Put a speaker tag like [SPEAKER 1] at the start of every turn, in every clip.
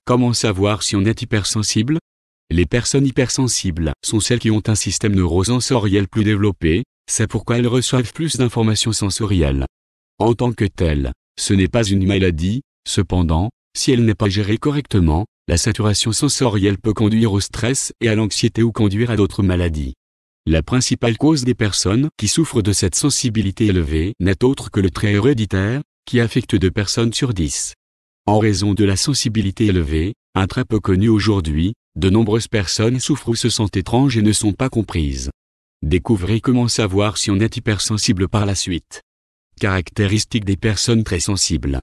[SPEAKER 1] Comment savoir si on est hypersensible? Les personnes hypersensibles sont celles qui ont un système neurosensoriel plus développé, c'est pourquoi elles reçoivent plus d'informations sensorielles. En tant que telle, ce n'est pas une maladie, cependant, si elle n'est pas gérée correctement, la saturation sensorielle peut conduire au stress et à l'anxiété ou conduire à d'autres maladies. La principale cause des personnes qui souffrent de cette sensibilité élevée n'est autre que le trait héréditaire, qui affecte 2 personnes sur 10. En raison de la sensibilité élevée, un trait peu connu aujourd'hui, de nombreuses personnes souffrent ou se sentent étranges et ne sont pas comprises. Découvrez comment savoir si on est hypersensible par la suite. Caractéristiques des personnes très sensibles.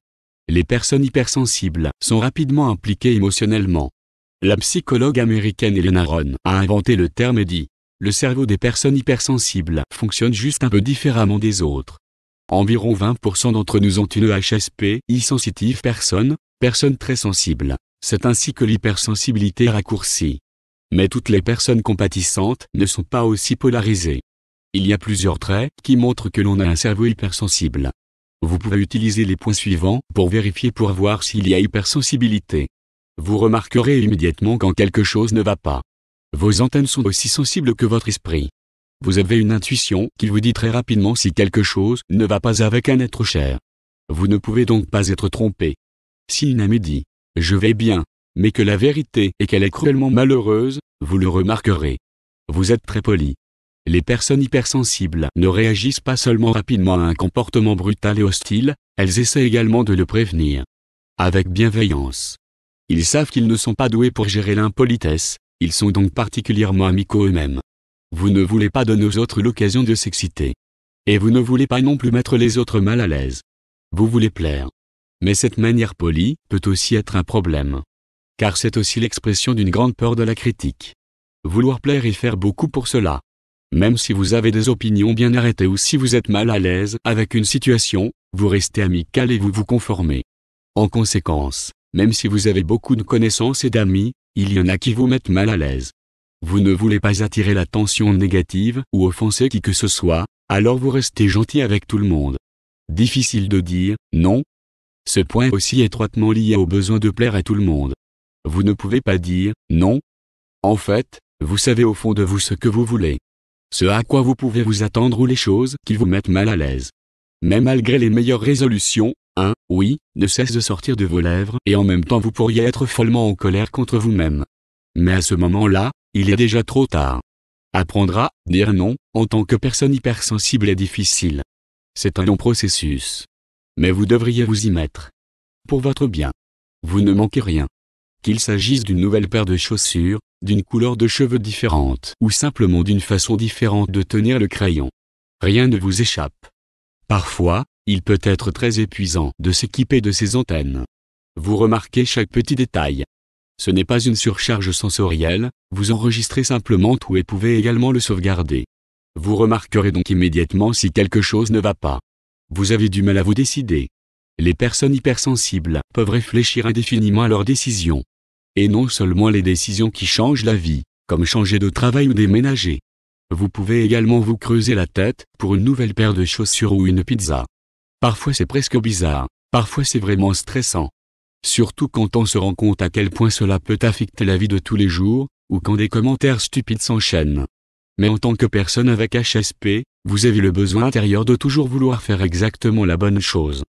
[SPEAKER 1] Les personnes hypersensibles sont rapidement impliquées émotionnellement. La psychologue américaine Ellen Aron a inventé le terme et dit « Le cerveau des personnes hypersensibles fonctionne juste un peu différemment des autres. Environ 20% d'entre nous ont une HSP, e-sensitive personne très sensible. C'est ainsi que l'hypersensibilité est raccourcie. Mais toutes les personnes compatissantes ne sont pas aussi polarisées. Il y a plusieurs traits qui montrent que l'on a un cerveau hypersensible. Vous pouvez utiliser les points suivants pour vérifier pour voir s'il y a hypersensibilité. Vous remarquerez immédiatement quand quelque chose ne va pas. Vos antennes sont aussi sensibles que votre esprit. Vous avez une intuition qui vous dit très rapidement si quelque chose ne va pas avec un être cher. Vous ne pouvez donc pas être trompé. Si une amie dit « Je vais bien », mais que la vérité est qu'elle est cruellement malheureuse, vous le remarquerez. Vous êtes très poli. Les personnes hypersensibles ne réagissent pas seulement rapidement à un comportement brutal et hostile, elles essaient également de le prévenir. Avec bienveillance. Ils savent qu'ils ne sont pas doués pour gérer l'impolitesse, ils sont donc particulièrement amicaux eux-mêmes. Vous ne voulez pas donner aux autres l'occasion de s'exciter. Et vous ne voulez pas non plus mettre les autres mal à l'aise. Vous voulez plaire. Mais cette manière polie peut aussi être un problème. Car c'est aussi l'expression d'une grande peur de la critique. Vouloir plaire et faire beaucoup pour cela. Même si vous avez des opinions bien arrêtées ou si vous êtes mal à l'aise avec une situation, vous restez amical et vous vous conformez. En conséquence, même si vous avez beaucoup de connaissances et d'amis, il y en a qui vous mettent mal à l'aise. Vous ne voulez pas attirer l'attention négative ou offenser qui que ce soit, alors vous restez gentil avec tout le monde. Difficile de dire non. Ce point est aussi étroitement lié au besoin de plaire à tout le monde. Vous ne pouvez pas dire non. En fait, vous savez au fond de vous ce que vous voulez. Ce à quoi vous pouvez vous attendre ou les choses qui vous mettent mal à l'aise. Mais malgré les meilleures résolutions, un « oui » ne cesse de sortir de vos lèvres et en même temps vous pourriez être follement en colère contre vous-même. Mais à ce moment-là, il est déjà trop tard. Apprendre à dire non en tant que personne hypersensible est difficile. C'est un long processus. Mais vous devriez vous y mettre. Pour votre bien. Vous ne manquez rien. Qu'il s'agisse d'une nouvelle paire de chaussures, d'une couleur de cheveux différente ou simplement d'une façon différente de tenir le crayon. Rien ne vous échappe. Parfois, il peut être très épuisant de s'équiper de ces antennes. Vous remarquez chaque petit détail. Ce n'est pas une surcharge sensorielle, vous enregistrez simplement tout et pouvez également le sauvegarder. Vous remarquerez donc immédiatement si quelque chose ne va pas. Vous avez du mal à vous décider. Les personnes hypersensibles peuvent réfléchir indéfiniment à leurs décisions. Et non seulement les décisions qui changent la vie, comme changer de travail ou déménager. Vous pouvez également vous creuser la tête pour une nouvelle paire de chaussures ou une pizza. Parfois c'est presque bizarre, parfois c'est vraiment stressant. Surtout quand on se rend compte à quel point cela peut affecter la vie de tous les jours, ou quand des commentaires stupides s'enchaînent. Mais en tant que personne avec HSP, vous avez le besoin intérieur de toujours vouloir faire exactement la bonne chose.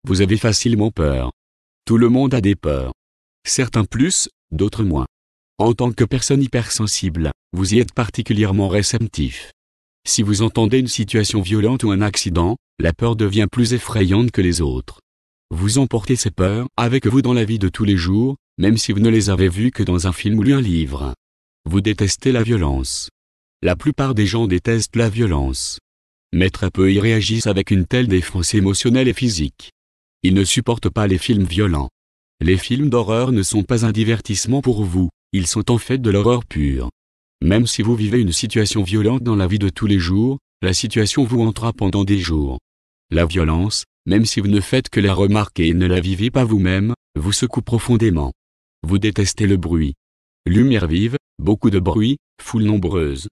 [SPEAKER 1] Vous avez facilement peur. Tout le monde a des peurs. Certains plus, d'autres moins. En tant que personne hypersensible, vous y êtes particulièrement réceptif. Si vous entendez une situation violente ou un accident, la peur devient plus effrayante que les autres. Vous emportez ces peurs avec vous dans la vie de tous les jours, même si vous ne les avez vues que dans un film ou lu un livre. Vous détestez la violence. La plupart des gens détestent la violence. Mais très peu y réagissent avec une telle défense émotionnelle et physique. Ils ne supportent pas les films violents. Les films d'horreur ne sont pas un divertissement pour vous, ils sont en fait de l'horreur pure. Même si vous vivez une situation violente dans la vie de tous les jours, la situation vous hantera pendant des jours. La violence, même si vous ne faites que la remarquer et ne la vivez pas vous-même, vous secoue profondément. Vous détestez le bruit. Lumière vive, beaucoup de bruit, foule nombreuse.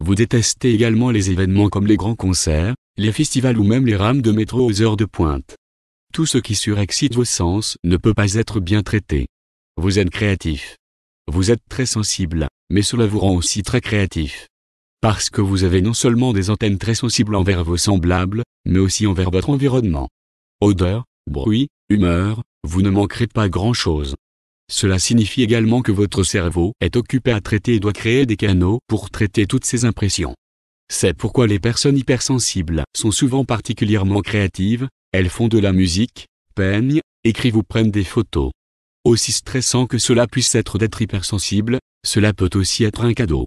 [SPEAKER 1] Vous détestez également les événements comme les grands concerts, les festivals ou même les rames de métro aux heures de pointe. Tout ce qui surexcite vos sens ne peut pas être bien traité. Vous êtes créatif. Vous êtes très sensible, mais cela vous rend aussi très créatif. Parce que vous avez non seulement des antennes très sensibles envers vos semblables, mais aussi envers votre environnement. Odeur, bruit, humeur, vous ne manquerez pas grand-chose. Cela signifie également que votre cerveau est occupé à traiter et doit créer des canaux pour traiter toutes ces impressions. C'est pourquoi les personnes hypersensibles sont souvent particulièrement créatives, elles font de la musique, peignent, écrivent ou prennent des photos. Aussi stressant que cela puisse être d'être hypersensible, cela peut aussi être un cadeau.